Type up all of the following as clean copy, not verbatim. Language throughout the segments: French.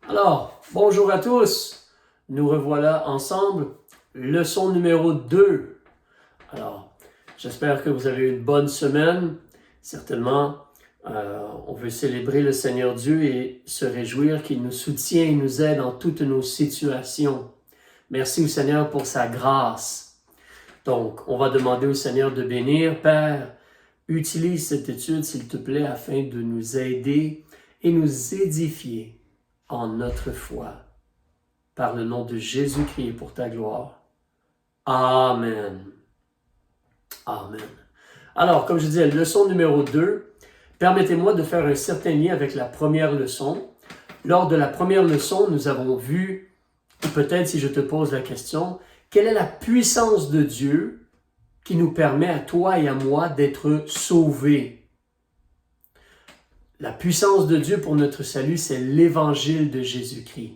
Alors, bonjour à tous. Nous revoilà ensemble, leçon numéro 2. Alors, j'espère que vous avez eu une bonne semaine. Certainement, on veut célébrer le Seigneur Dieu et se réjouir qu'il nous soutient et nous aide dans toutes nos situations. Merci au Seigneur pour sa grâce. Donc, on va demander au Seigneur de bénir. Père, utilise cette étude, s'il te plaît, afin de nous aider et nous édifier en notre foi. Par le nom de Jésus-Christ et pour ta gloire. Amen. Amen. Alors, comme je disais, leçon numéro 2, permettez-moi de faire un certain lien avec la première leçon. Lors de la première leçon, nous avons vu, ou peut-être si je te pose la question, quelle est la puissance de Dieu qui nous permet à toi et à moi d'être sauvés? La puissance de Dieu pour notre salut, c'est l'évangile de Jésus-Christ.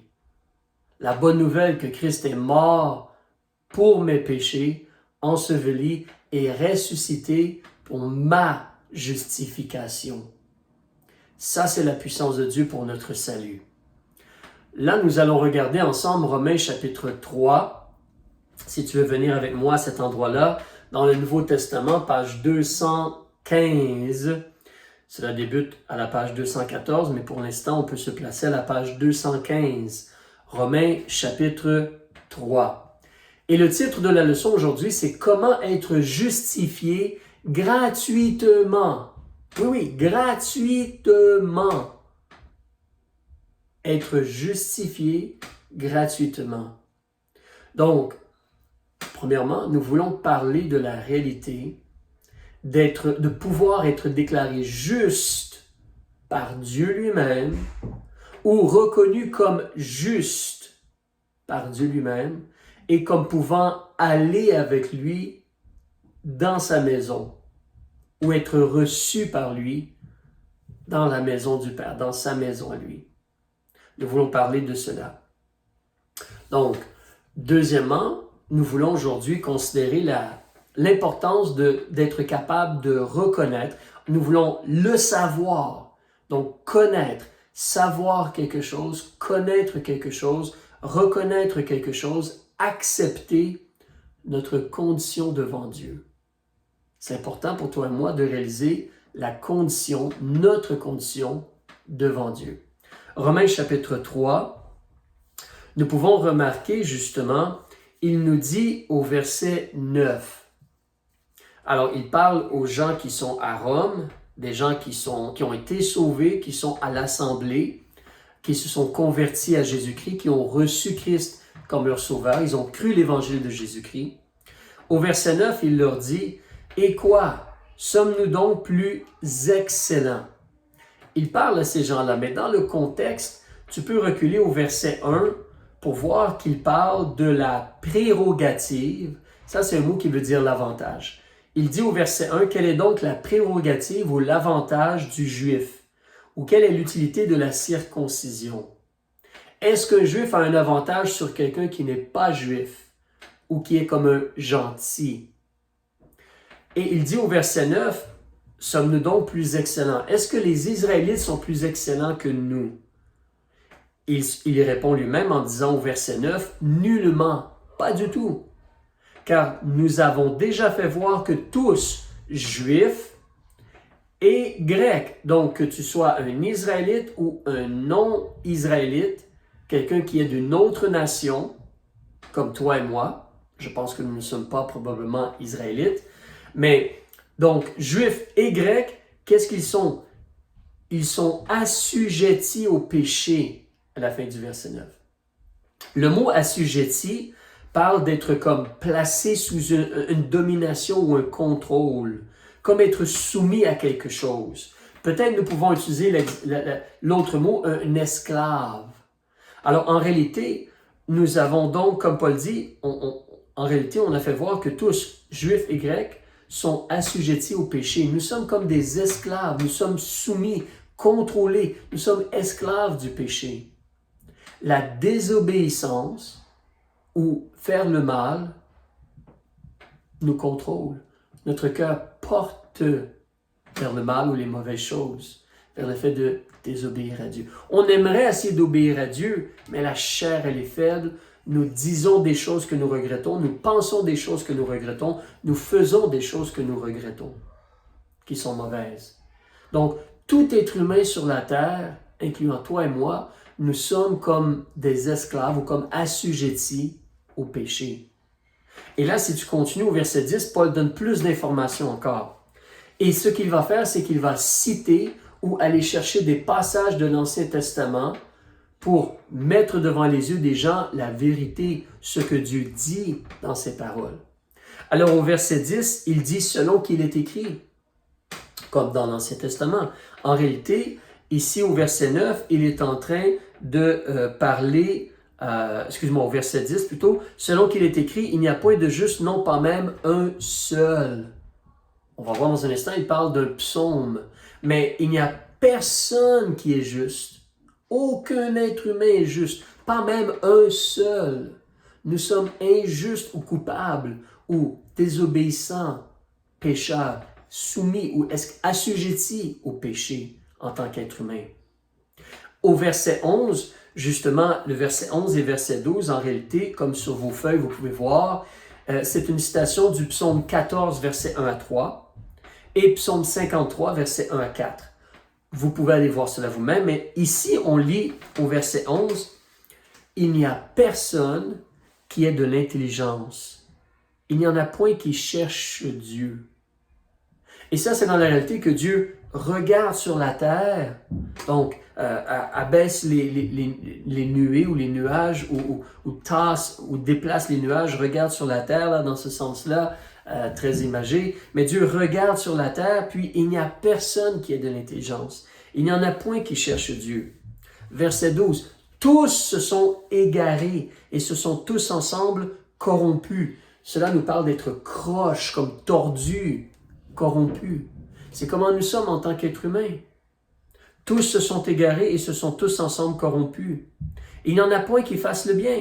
La bonne nouvelle que Christ est mort pour mes péchés, enseveli et ressuscité pour ma justification. Ça, c'est la puissance de Dieu pour notre salut. Là, nous allons regarder ensemble Romains chapitre 3. Si tu veux venir avec moi à cet endroit-là, dans le Nouveau Testament, page 215. Cela débute à la page 214, mais pour l'instant, on peut se placer à la page 215. Romains chapitre 3. Et le titre de la leçon aujourd'hui, c'est « Comment être justifié gratuitement ». Oui, gratuitement. Être justifié gratuitement. Donc, premièrement, nous voulons parler de la réalité de pouvoir être déclaré juste par Dieu lui-même ou reconnu comme juste par Dieu lui-même et comme pouvant aller avec lui dans sa maison ou être reçu par lui dans la maison du Père, dans sa maison à lui. Nous voulons parler de cela. Donc, deuxièmement, nous voulons aujourd'hui considérer l'importance d'être capable de reconnaître. Nous voulons le savoir. Donc, connaître, savoir quelque chose, connaître quelque chose, reconnaître quelque chose, accepter notre condition devant Dieu. C'est important pour toi et moi de réaliser la condition, notre condition devant Dieu. Romains chapitre 3, nous pouvons remarquer justement, il nous dit au verset 9, alors, il parle aux gens qui sont à Rome, des gens qui ont été sauvés, qui sont à l'Assemblée, qui se sont convertis à Jésus-Christ, qui ont reçu Christ comme leur sauveur. Ils ont cru l'évangile de Jésus-Christ. Au verset 9, il leur dit, « Et quoi? Sommes-nous donc plus excellents? » Il parle à ces gens-là, mais dans le contexte, tu peux reculer au verset 1 pour voir qu'il parle de la prérogative. Ça, c'est un mot qui veut dire l'avantage. Il dit au verset 1, « Quelle est donc la prérogative ou l'avantage du juif? Ou quelle est l'utilité de la circoncision? Est-ce qu'un juif a un avantage sur quelqu'un qui n'est pas juif ou qui est comme un gentil? » Et il dit au verset 9, « Sommes-nous donc plus excellents? » Est-ce que les Israélites sont plus excellents que nous? Il répond lui-même en disant au verset 9, « Nullement, pas du tout. » Car nous avons déjà fait voir que tous, juifs et grecs, donc que tu sois un Israélite ou un non-Israélite, quelqu'un qui est d'une autre nation, comme toi et moi, je pense que nous ne sommes pas probablement Israélites, mais donc juifs et grecs, qu'est-ce qu'ils sont? Ils sont assujettis au péché à la fin du verset 9. Le mot assujetti parle d'être comme placé sous une domination ou un contrôle, comme être soumis à quelque chose. Peut-être nous pouvons utiliser l'autre mot, un esclave. Alors en réalité, nous avons donc, comme Paul dit, en réalité, on a fait voir que tous, juifs et grecs, sont assujettis au péché. Nous sommes comme des esclaves, nous sommes soumis, contrôlés, nous sommes esclaves du péché. La désobéissance ou faire le mal nous contrôle. Notre cœur porte vers le mal ou les mauvaises choses. vers le fait de désobéir à Dieu. On aimerait essayer d'obéir à Dieu, mais la chair, elle est faible. Nous disons des choses que nous regrettons, nous pensons des choses que nous regrettons, nous faisons des choses que nous regrettons, qui sont mauvaises. Donc, tout être humain sur la terre, incluant toi et moi, nous sommes comme des esclaves ou comme assujettis au péché. Et là, si tu continues au verset 10, Paul donne plus d'informations encore. Et ce qu'il va faire, c'est qu'il va citer ou aller chercher des passages de l'Ancien Testament pour mettre devant les yeux des gens la vérité, ce que Dieu dit dans ses paroles. Alors au verset 10, il dit selon qu'il est écrit, comme dans l'Ancien Testament. En réalité, ici au verset 9, il est en train de parler, au verset 10 plutôt, selon qu'il est écrit, il n'y a point de juste, non pas même un seul. On va voir dans un instant, il parle d'un psaume, mais il n'y a personne qui est juste. Aucun être humain est juste, pas même un seul. Nous sommes injustes ou coupables, ou désobéissants, pécheurs, soumis ou assujettis au péché en tant qu'être humain. Au verset 11, justement, le verset 11 et verset 12, en réalité, comme sur vos feuilles, vous pouvez voir, c'est une citation du psaume 14, verset 1 à 3, et psaume 53, verset 1 à 4. Vous pouvez aller voir cela vous-même, mais ici, on lit au verset 11, « Il n'y a personne qui ait de l'intelligence. Il n'y en a point qui cherche Dieu. » Et ça, c'est dans la réalité que Dieu regarde sur la terre, donc abaisse les nuées ou les nuages, ou tasse ou déplace les nuages, regarde sur la terre, là, dans ce sens-là, très imagé. Mais Dieu regarde sur la terre, puis il n'y a personne qui ait de l'intelligence. Il n'y en a point qui cherche Dieu. Verset 12. Tous se sont égarés et se sont tous ensemble corrompus. Cela nous parle d'être croches, comme tordus, corrompus. C'est comment nous sommes en tant qu'êtres humains. Tous se sont égarés et se sont tous ensemble corrompus. Il n'y en a point qui fasse le bien.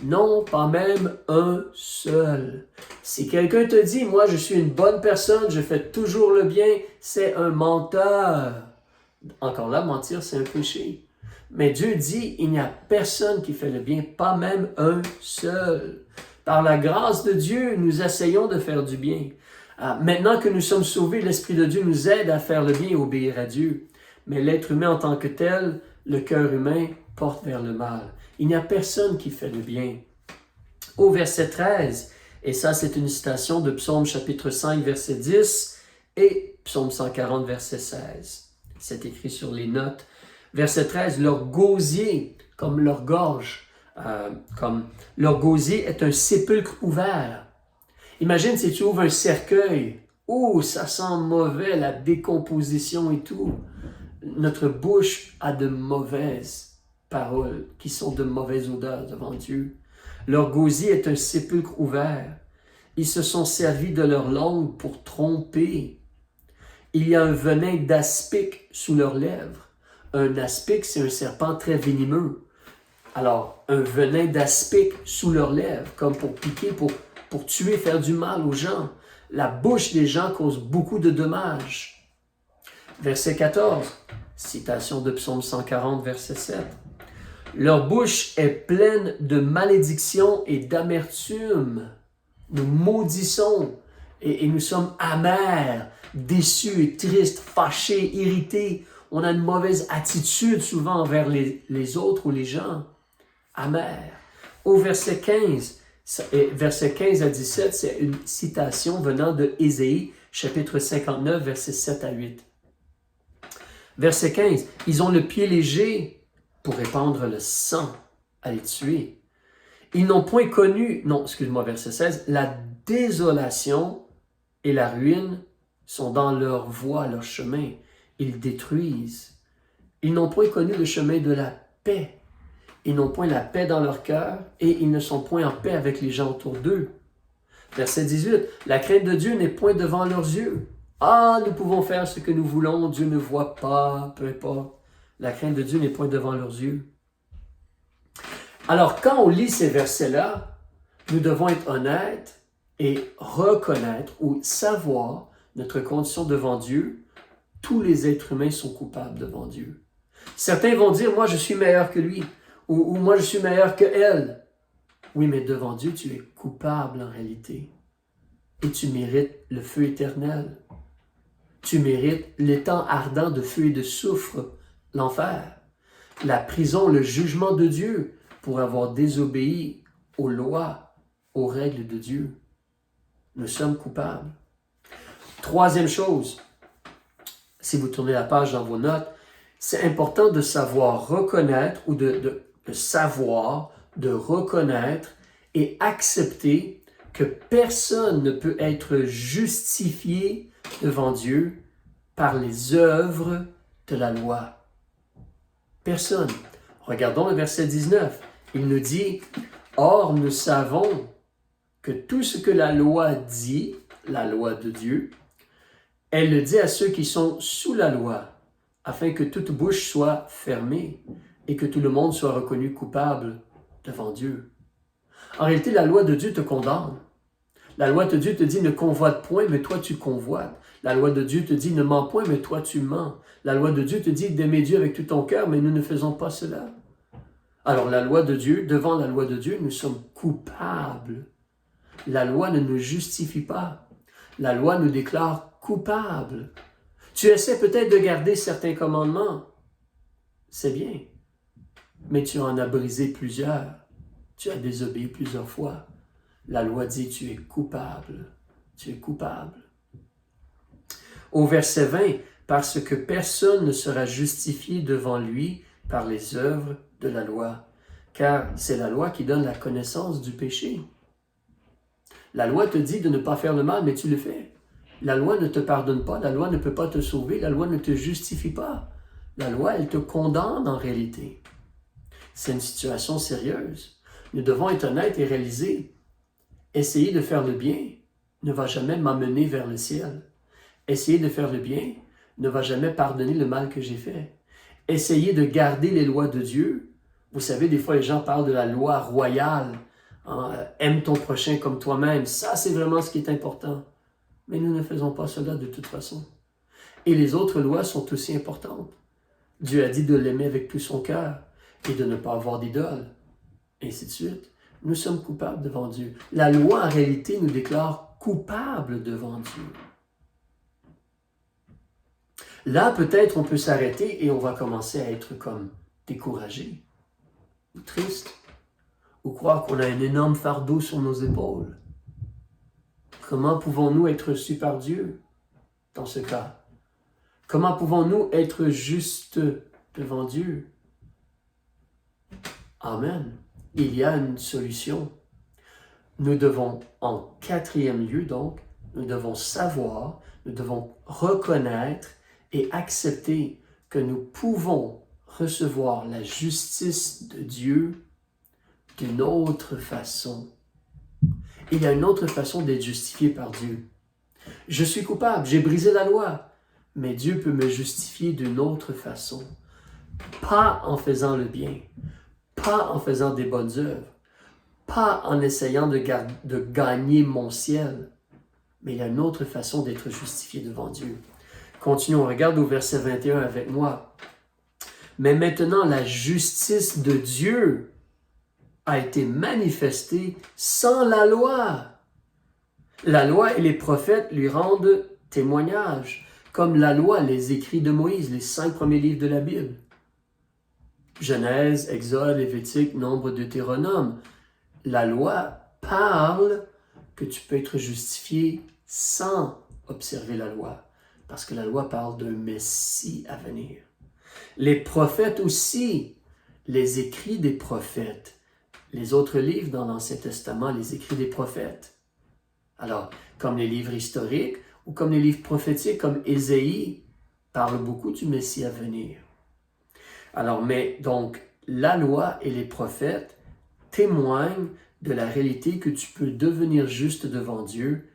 Non, pas même un seul. Si quelqu'un te dit, moi je suis une bonne personne, je fais toujours le bien, c'est un menteur. Encore là, mentir, c'est un péché. Mais Dieu dit, il n'y a personne qui fait le bien, pas même un seul. Par la grâce de Dieu, nous essayons de faire du bien. Maintenant que nous sommes sauvés, l'Esprit de Dieu nous aide à faire le bien et obéir à Dieu. Mais l'être humain en tant que tel, le cœur humain porte vers le mal. Il n'y a personne qui fait le bien. Au verset 13, et ça c'est une citation de Psaume chapitre 5, verset 10 et Psaume 140, verset 16. C'est écrit sur les notes. Verset 13, leur gosier, comme leur gorge, comme leur gosier est un sépulcre ouvert. Imagine si tu ouvres un cercueil. Ouh, ça sent mauvais, la décomposition et tout. Notre bouche a de mauvaises paroles qui sont de mauvaise odeur devant Dieu. Leur gosier est un sépulcre ouvert. Ils se sont servis de leur langue pour tromper. Il y a un venin d'aspic sous leurs lèvres. Un aspic, c'est un serpent très venimeux. Alors, un venin d'aspic sous leurs lèvres, comme pour piquer, pour tuer, faire du mal aux gens. La bouche des gens cause beaucoup de dommages. Verset 14, citation de Psaume 140, verset 7. Leur bouche est pleine de malédiction et d'amertume. Nous maudissons et nous sommes amers, déçus et tristes, fâchés, irrités. On a une mauvaise attitude souvent envers les autres ou les gens. Amers. Au verset 15, verset 15 à 17, c'est une citation venant de Ésaïe, chapitre 59, versets 7 à 8. Verset 15, ils ont le pied léger pour répandre le sang, à les tuer. Ils n'ont point connu, verset 16, la désolation et la ruine sont dans leur voie, leur chemin. Ils détruisent. Ils n'ont point connu le chemin de la paix. Ils n'ont point la paix dans leur cœur et ils ne sont point en paix avec les gens autour d'eux. Verset 18, la crainte de Dieu n'est point devant leurs yeux. Ah, nous pouvons faire ce que nous voulons, Dieu ne voit pas, peu importe. La crainte de Dieu n'est point devant leurs yeux. Alors, quand on lit ces versets-là, nous devons être honnêtes et reconnaître ou savoir notre condition devant Dieu tous les êtres humains sont coupables devant Dieu. Certains vont dire, moi je suis meilleur que lui, ou moi je suis meilleur que elle. Oui, mais devant Dieu, tu es coupable en réalité. Et tu mérites le feu éternel. Tu mérites l'étang ardent de feu et de soufre, l'enfer, la prison, le jugement de Dieu pour avoir désobéi aux lois, aux règles de Dieu. Nous sommes coupables. Troisième chose, si vous tournez la page dans vos notes, c'est important de savoir reconnaître ou de savoir, de reconnaître et accepter que personne ne peut être justifié devant Dieu par les œuvres de la loi. Personne. Regardons le verset 19. Il nous dit, « Or, nous savons que tout ce que la loi dit, la loi de Dieu, elle le dit à ceux qui sont sous la loi, afin que toute bouche soit fermée et que tout le monde soit reconnu coupable devant Dieu. » En réalité, la loi de Dieu te condamne. La loi de Dieu te dit ne convoite point, mais toi tu convoites. La loi de Dieu te dit ne mens point, mais toi tu mens. La loi de Dieu te dit d'aimer Dieu avec tout ton cœur, mais nous ne faisons pas cela. Alors la loi de Dieu, devant la loi de Dieu, nous sommes coupables. La loi ne nous justifie pas. La loi nous déclare coupables. Tu essaies peut-être de garder certains commandements. C'est bien. Mais tu en as brisé plusieurs. Tu as désobéi plusieurs fois. La loi dit tu es coupable. Tu es coupable. Au verset 20, parce que personne ne sera justifié devant lui par les œuvres de la loi, car c'est la loi qui donne la connaissance du péché. La loi te dit de ne pas faire le mal, mais tu le fais. La loi ne te pardonne pas, la loi ne peut pas te sauver, la loi ne te justifie pas. La loi, elle te condamne en réalité. C'est une situation sérieuse. Nous devons être honnêtes et réaliser. Essayer de faire le bien ne va jamais m'amener vers le ciel. Essayer de faire le bien ne va jamais pardonner le mal que j'ai fait. Essayer de garder les lois de Dieu. Vous savez, des fois, les gens parlent de la loi royale. Aime ton prochain comme toi-même. Ça, c'est vraiment ce qui est important. Mais nous ne faisons pas cela de toute façon. Et les autres lois sont aussi importantes. Dieu a dit de l'aimer avec tout son cœur et de ne pas avoir d'idole. Et ainsi de suite. Nous sommes coupables devant Dieu. La loi, en réalité, nous déclare coupables devant Dieu. Là, peut-être, on peut s'arrêter et on va commencer à être comme découragé, ou triste, ou croire qu'on a un énorme fardeau sur nos épaules. Comment pouvons-nous être reçus par Dieu dans ce cas? Comment pouvons-nous être justes devant Dieu? Amen. Il y a une solution. Nous devons, en quatrième lieu donc, nous devons savoir, nous devons reconnaître et accepter que nous pouvons recevoir la justice de Dieu d'une autre façon. Il y a une autre façon d'être justifié par Dieu. Je suis coupable, j'ai brisé la loi, mais Dieu peut me justifier d'une autre façon. Pas en faisant le bien, pas en faisant des bonnes œuvres, pas en essayant de gagner mon ciel, mais il y a une autre façon d'être justifié devant Dieu. Continuons, regarde au verset 21 avec moi. Mais maintenant, la justice de Dieu a été manifestée sans la loi. La loi et les prophètes lui rendent témoignage, comme la loi, les écrits de Moïse, les 5 premiers livres de la Bible. Genèse, Exode, Lévitique, Nombre, Deutéronome. La loi parle que tu peux être justifié sans observer la loi, parce que la loi parle d'un Messie à venir. Les prophètes aussi, les écrits des prophètes, les autres livres dans l'Ancien Testament, les écrits des prophètes. Alors, comme les livres historiques ou comme les livres prophétiques, comme Ésaïe, parlent beaucoup du Messie à venir. Alors, mais donc, la loi et les prophètes témoignent de la réalité que tu peux devenir juste devant Dieu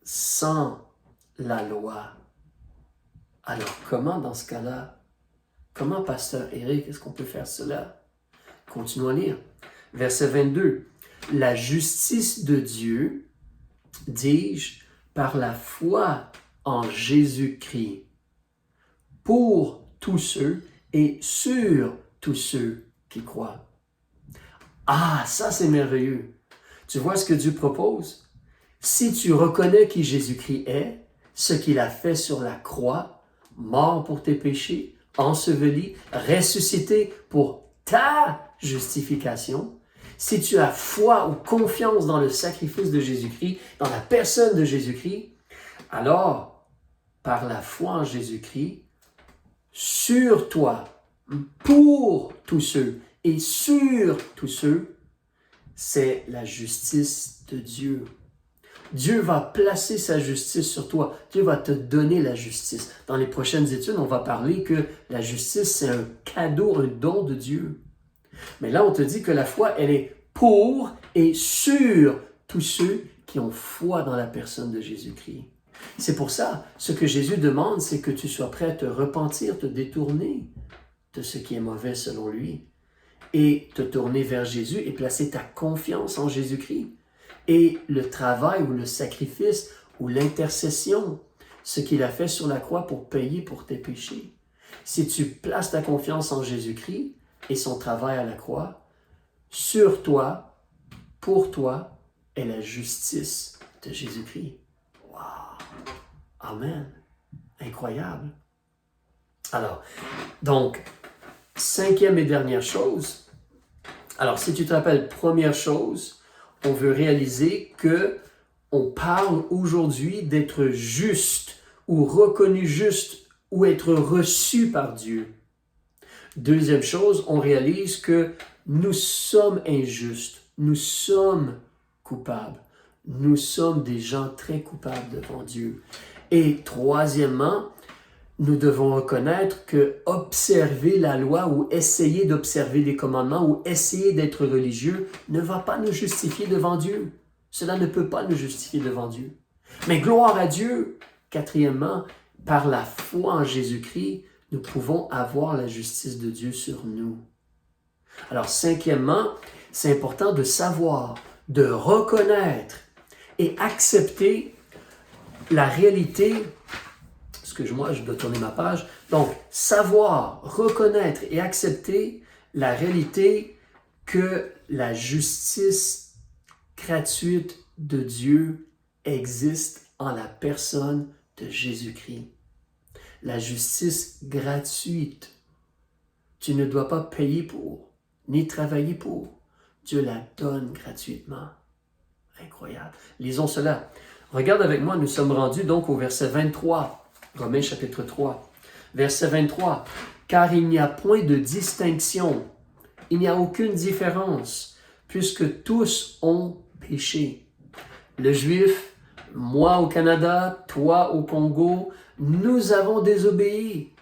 sans la loi. Alors, comment dans ce cas-là? Comment, pasteur Éric, est-ce qu'on peut faire cela? Continuons à lire. Verset 22. La justice de Dieu, dis-je, par la foi en Jésus-Christ. pour tous ceux et sur tous ceux qui croient. Ah, ça c'est merveilleux. Tu vois ce que Dieu propose? Si tu reconnais qui Jésus-Christ est, ce qu'il a fait sur la croix, mort pour tes péchés, enseveli, ressuscité pour ta justification, si tu as foi ou confiance dans le sacrifice de Jésus-Christ, dans la personne de Jésus-Christ, alors, par la foi en Jésus-Christ, sur toi, pour tous ceux et sur tous ceux, c'est la justice de Dieu. Dieu va placer sa justice sur toi. Dieu va te donner la justice. Dans les prochaines études, on va parler que la justice, c'est un cadeau, un don de Dieu. Mais là, on te dit que la foi, elle est pour et sur tous ceux qui ont foi dans la personne de Jésus-Christ. C'est pour ça, ce que Jésus demande, c'est que tu sois prêt à te repentir, te détourner de ce qui est mauvais selon lui et te tourner vers Jésus et placer ta confiance en Jésus-Christ. Et le travail ou le sacrifice ou l'intercession, ce qu'il a fait sur la croix pour payer pour tes péchés. Si tu places ta confiance en Jésus-Christ et son travail à la croix, sur toi, pour toi, est la justice de Jésus-Christ. Wow! Amen! Incroyable! Alors, donc, cinquième et dernière chose. Alors, si tu te rappelles, première chose, on veut réaliser que on parle aujourd'hui d'être juste ou reconnu juste ou être reçu par Dieu. Deuxième chose, on réalise que nous sommes injustes, nous sommes coupables, nous sommes des gens très coupables devant Dieu. Et troisièmement, nous devons reconnaître que observer la loi ou essayer d'observer les commandements ou essayer d'être religieux ne va pas nous justifier devant Dieu. Cela ne peut pas nous justifier devant Dieu. Mais gloire à Dieu, quatrièmement, par la foi en Jésus-Christ, nous pouvons avoir la justice de Dieu sur nous. Alors, cinquièmement, c'est important de savoir, de reconnaître et accepter la réalité. Excuse-moi, je dois tourner ma page. Donc, savoir, reconnaître et accepter la réalité que la justice gratuite de Dieu existe en la personne de Jésus-Christ. La justice gratuite. Tu ne dois pas payer pour, ni travailler pour. Dieu la donne gratuitement. Incroyable. Lisons cela. Regarde avec moi, nous sommes rendus donc au verset 23. Romains chapitre 3, verset 23. « Car il n'y a point de distinction, il n'y a aucune différence, puisque tous ont péché. » Le Juif, moi au Canada, toi au Congo, nous avons désobéi.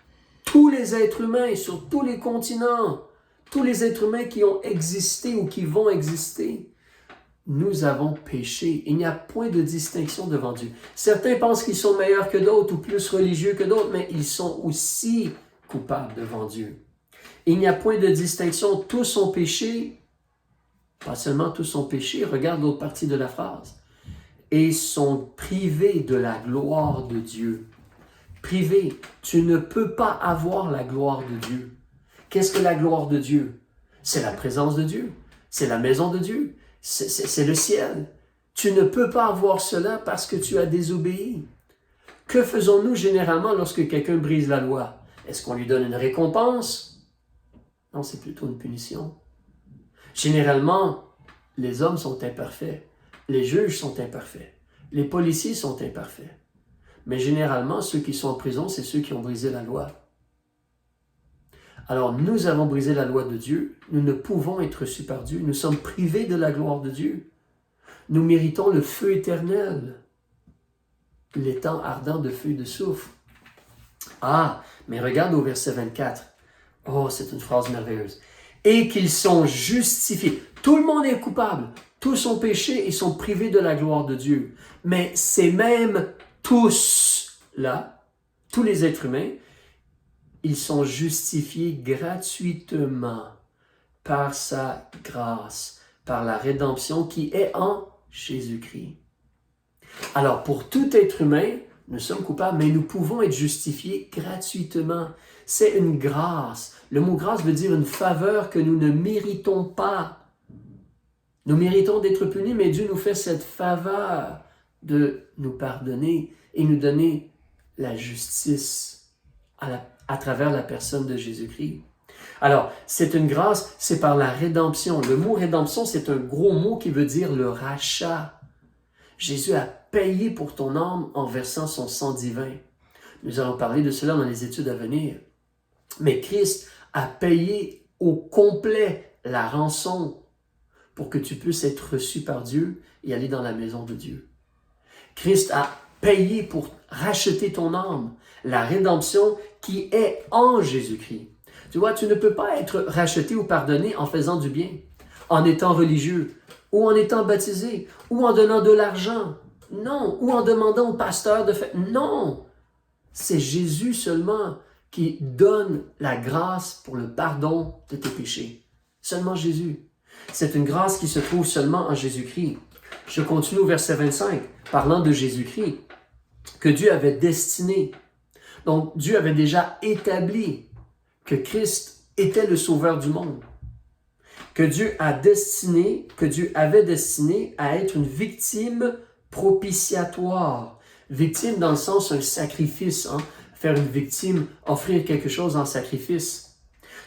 Tous les êtres humains sur tous les continents, tous les êtres humains qui ont existé ou qui vont exister, nous avons péché. Il n'y a point de distinction devant Dieu. Certains pensent qu'ils sont meilleurs que d'autres ou plus religieux que d'autres, mais ils sont aussi coupables devant Dieu. Il n'y a point de distinction. Tous ont péché. Pas seulement tous ont péché. Regarde l'autre partie de la phrase. Et sont privés de la gloire de Dieu. Privés. Tu ne peux pas avoir la gloire de Dieu. Qu'est-ce que la gloire de Dieu? C'est la présence de Dieu. C'est la maison de Dieu. C'est le ciel. Tu ne peux pas avoir cela parce que tu as désobéi. Que faisons-nous généralement lorsque quelqu'un brise la loi? Est-ce qu'on lui donne une récompense? Non, c'est plutôt une punition. Généralement, les hommes sont imparfaits. Les juges sont imparfaits. Les policiers sont imparfaits. Mais généralement, ceux qui sont en prison, c'est ceux qui ont brisé la loi. Alors, nous avons brisé la loi de Dieu. Nous ne pouvons être reçus par Dieu. Nous sommes privés de la gloire de Dieu. Nous méritons le feu éternel, l'étang ardent de feu et de soufre. Ah, mais regarde au verset 24. Oh, c'est une phrase merveilleuse. Et qu'ils sont justifiés. Tout le monde est coupable. Tous ont péché et sont privés de la gloire de Dieu. Mais ces mêmes tous-là, tous les êtres humains, ils sont justifiés gratuitement par sa grâce, par la rédemption qui est en Jésus-Christ. Alors, pour tout être humain, Nous sommes coupables, mais nous pouvons être justifiés gratuitement. C'est une grâce. Le mot grâce veut dire une faveur que nous ne méritons pas. Nous méritons d'être punis, mais Dieu nous fait cette faveur de nous pardonner et nous donner la justice à travers la personne de Jésus-Christ. Alors, c'est une grâce, c'est par la rédemption. Le mot rédemption, c'est un gros mot qui veut dire le rachat. Jésus a payé pour ton âme en versant son sang divin. Nous allons parler de cela dans les études à venir. Mais Christ a payé au complet la rançon pour que tu puisses être reçu par Dieu et aller dans la maison de Dieu. Christ a payé pour racheter ton âme, la rédemption qui est en Jésus-Christ. Tu vois, tu ne peux pas être racheté ou pardonné en faisant du bien, en étant religieux, ou en étant baptisé, ou en donnant de l'argent. Non, ou en demandant au pasteur de faire. Non, c'est Jésus seulement qui donne la grâce pour le pardon de tes péchés. Seulement Jésus. C'est une grâce qui se trouve seulement en Jésus-Christ. Je continue au verset 25, parlant de Jésus-Christ, que Dieu avait destiné. Donc, Dieu avait déjà établi que Christ était le sauveur du monde. Que Dieu avait destiné à être une victime propitiatoire. Victime dans le sens un sacrifice, hein? Faire une victime, offrir quelque chose en sacrifice.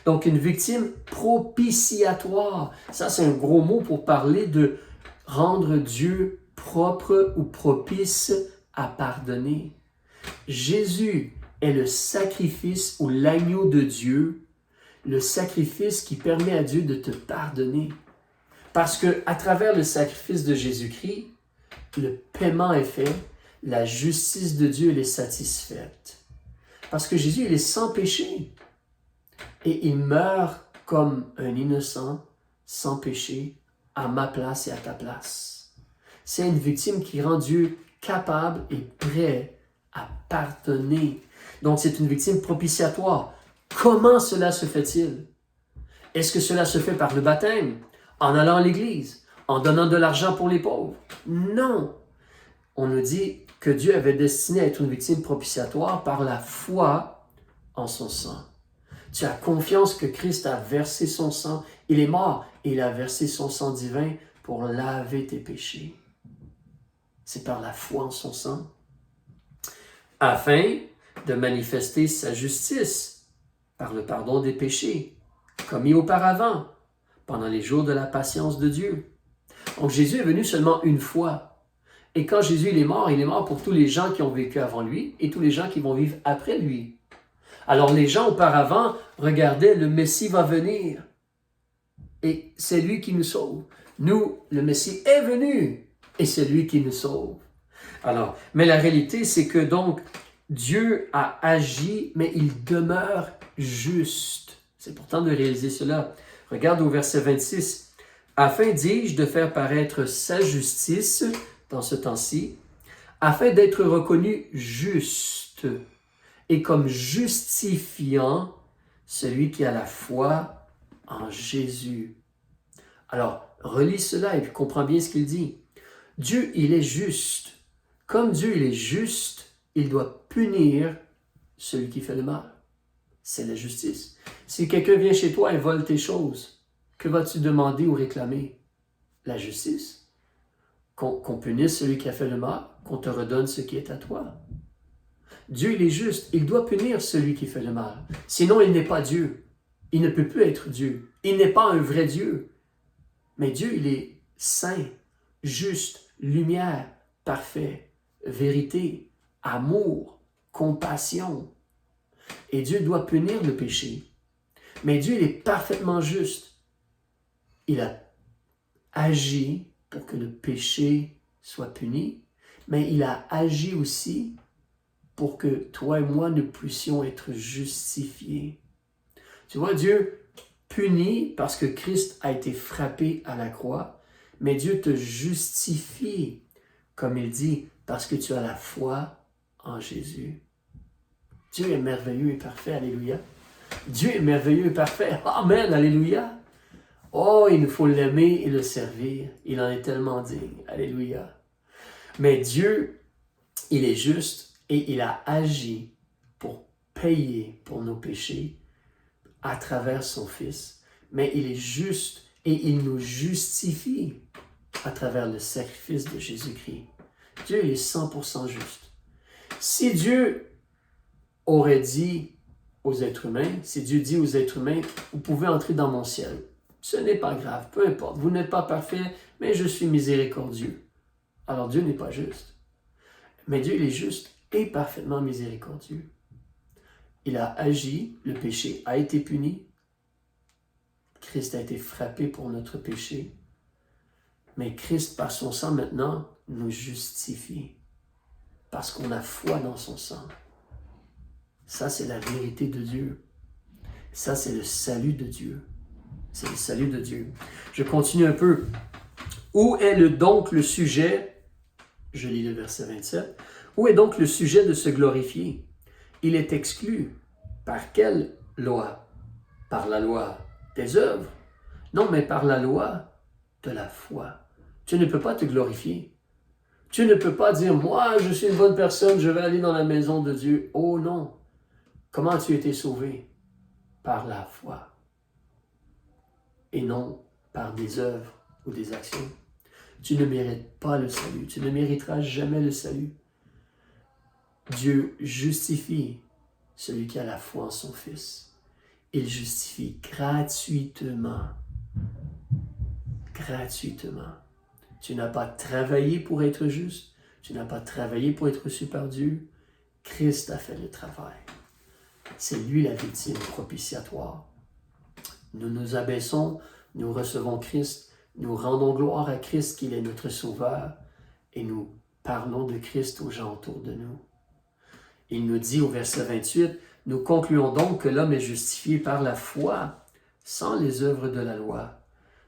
Donc, une victime propitiatoire. Ça, c'est un gros mot pour parler de rendre Dieu propre ou propice à pardonner. Jésus est le sacrifice ou l'agneau de Dieu, le sacrifice qui permet à Dieu de te pardonner. Parce que à travers le sacrifice de Jésus-Christ, le paiement est fait, la justice de Dieu elle est satisfaite. Parce que Jésus, il est sans péché. Et il meurt comme un innocent, sans péché, à ma place et à ta place. C'est une victime qui rend Dieu capable et prêt à pardonner. Donc, c'est une victime propitiatoire. Comment cela se fait-il? Est-ce que cela se fait par le baptême, en allant à l'église, en donnant de l'argent pour les pauvres? Non. On nous dit que Dieu avait destiné à être une victime propitiatoire par la foi en son sang. Tu as confiance que Christ a versé son sang. Il est mort et il a versé son sang divin pour laver tes péchés. C'est par la foi en son sang. Afin de manifester sa justice par le pardon des péchés, commis auparavant, pendant les jours de la patience de Dieu. Donc Jésus est venu seulement une fois. Et quand Jésus il est mort pour tous les gens qui ont vécu avant lui et tous les gens qui vont vivre après lui. Alors les gens auparavant regardaient le Messie va venir. Et c'est lui qui nous sauve. Nous, le Messie est venu et c'est lui qui nous sauve. Alors, mais la réalité, c'est que donc, Dieu a agi, mais il demeure juste. C'est important de réaliser cela. Regarde au verset 26. Afin, dis-je, de faire paraître sa justice dans ce temps-ci, afin d'être reconnu juste et comme justifiant celui qui a la foi en Jésus. Alors, relis cela et puis comprends bien ce qu'il dit. Dieu, il est juste. Comme Dieu, il est juste, il doit punir celui qui fait le mal. C'est la justice. Si quelqu'un vient chez toi et vole tes choses, que vas-tu demander ou réclamer? La justice. Qu'on punisse celui qui a fait le mal, qu'on te redonne ce qui est à toi. Dieu, il est juste. Il doit punir celui qui fait le mal. Sinon, il n'est pas Dieu. Il ne peut plus être Dieu. Il n'est pas un vrai Dieu. Mais Dieu, il est saint, juste, lumière, parfait, vérité, amour, compassion. Et Dieu doit punir le péché. Mais Dieu, il est parfaitement juste. Il a agi pour que le péché soit puni, mais il a agi aussi pour que toi et moi, nous puissions être justifiés. Tu vois, Dieu punit parce que Christ a été frappé à la croix, mais Dieu te justifie, comme il dit, parce que tu as la foi en Jésus. Dieu est merveilleux et parfait, alléluia. Dieu est merveilleux et parfait, amen, alléluia. Oh, il nous faut l'aimer et le servir. Il en est tellement digne, alléluia. Mais Dieu, il est juste Et il a agi pour payer pour nos péchés à travers son Fils. Mais il est juste et il nous justifie à travers le sacrifice de Jésus-Christ. Dieu est 100% juste. Si Dieu aurait dit aux êtres humains, si Dieu dit aux êtres humains, vous pouvez entrer dans mon ciel, ce n'est pas grave, peu importe, vous n'êtes pas parfait, mais je suis miséricordieux. Alors Dieu n'est pas juste. Mais Dieu, il est juste et parfaitement miséricordieux. Il a agi, le péché a été puni, Christ a été frappé pour notre péché, mais Christ, par son sang maintenant, nous justifie, parce qu'on a foi dans son sang. Ça, c'est la vérité de Dieu. Ça, c'est le salut de Dieu. C'est le salut de Dieu. Je continue un peu. Où est donc le sujet, je lis le verset 27, où est donc le sujet de se glorifier? Il est exclu. Par quelle loi? Par la loi des œuvres? Non, mais par la loi de la foi. Tu ne peux pas te glorifier. Tu ne peux pas dire, moi, je suis une bonne personne, je vais aller dans la maison de Dieu. Oh non. Comment as-tu été sauvé? Par la foi. Et non par des œuvres ou des actions. Tu ne mérites pas le salut. Tu ne mériteras jamais le salut. Dieu justifie celui qui a la foi en son Fils. Il justifie gratuitement. Gratuitement. Tu n'as pas travaillé pour être juste. Tu n'as pas travaillé pour être super Dieu. Christ a fait le travail. C'est lui la victime propitiatoire. Nous nous abaissons, nous recevons Christ, nous rendons gloire à Christ qu'il est notre Sauveur et nous parlons de Christ aux gens autour de nous. Il nous dit au verset 28, « Nous concluons donc que l'homme est justifié par la foi, sans les œuvres de la loi.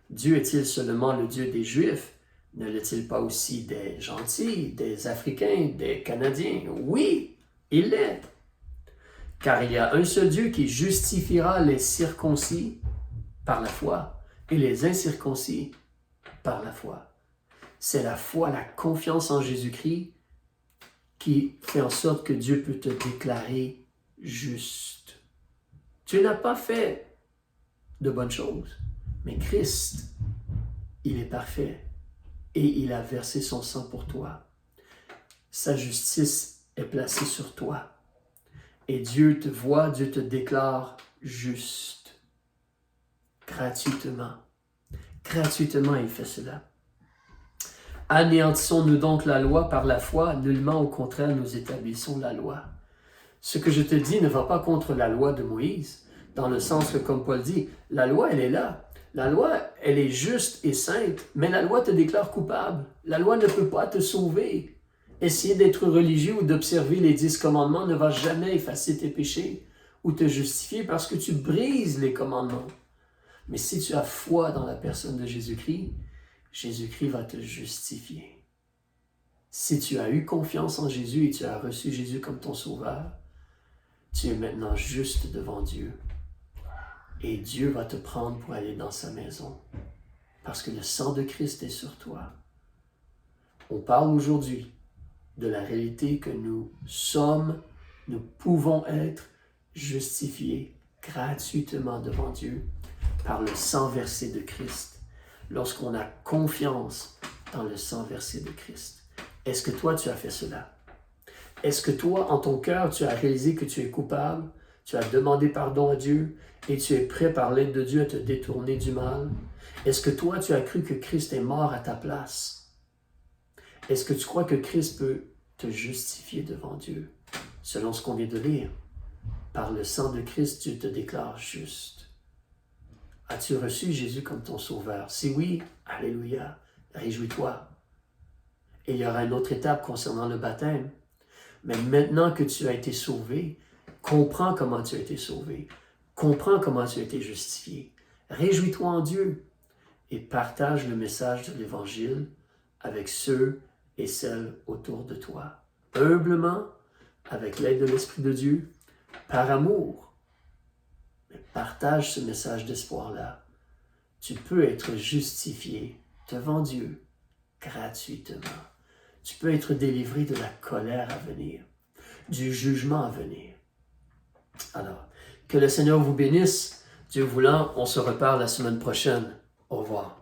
Dieu est-il seulement le Dieu des Juifs? Ne l'est-il pas aussi des gentils, des Africains, des Canadiens? Oui, il l'est. Car il y a un seul Dieu qui justifiera les circoncis par la foi et les incirconcis par la foi. » C'est la foi, la confiance en Jésus-Christ qui fait en sorte que Dieu peut te déclarer juste. Tu n'as pas fait de bonnes choses, mais Christ, il est parfait et il a versé son sang pour toi. Sa justice est placée sur toi. Et Dieu te voit, Dieu te déclare juste. Gratuitement. Gratuitement, il fait cela. Anéantissons-nous donc la loi par la foi? Nullement, au contraire, nous établissons la loi. Ce que je te dis ne va pas contre la loi de Moïse, dans le sens que, comme Paul dit, la loi, elle est là. La loi, elle est juste et sainte, mais la loi te déclare coupable. La loi ne peut pas te sauver. Essayer d'être religieux ou d'observer les 10 commandements ne va jamais effacer tes péchés ou te justifier parce que tu brises les commandements. Mais si tu as foi dans la personne de Jésus-Christ, Jésus-Christ va te justifier. Si tu as eu confiance en Jésus et tu as reçu Jésus comme ton sauveur, tu es maintenant juste devant Dieu. Et Dieu va te prendre pour aller dans sa maison. Parce que le sang de Christ est sur toi. On parle aujourd'hui de la réalité que nous sommes, nous pouvons être justifiés gratuitement devant Dieu par le sang versé de Christ. Lorsqu'on a confiance dans le sang versé de Christ. Est-ce que toi, tu as fait cela? Est-ce que toi, en ton cœur, tu as réalisé que tu es coupable? Tu as demandé pardon à Dieu et tu es prêt par l'aide de Dieu à te détourner du mal? Est-ce que toi, tu as cru que Christ est mort à ta place? Est-ce que tu crois que Christ peut te justifier devant Dieu? Selon ce qu'on vient de lire, par le sang de Christ, Dieu te déclare juste. As-tu reçu Jésus comme ton sauveur? Si oui, alléluia, réjouis-toi. Et il y aura une autre étape concernant le baptême. Mais maintenant que tu as été sauvé, comprends comment tu as été sauvé. Comprends comment tu as été justifié. Réjouis-toi en Dieu et partage le message de l'Évangile avec ceux et celles autour de toi. Humblement, avec l'aide de l'Esprit de Dieu, par amour. Mais partage ce message d'espoir-là. Tu peux être justifié devant Dieu gratuitement. Tu peux être délivré de la colère à venir. du jugement à venir. Alors, que le Seigneur vous bénisse. Dieu voulant, on se reparle la semaine prochaine. Au revoir.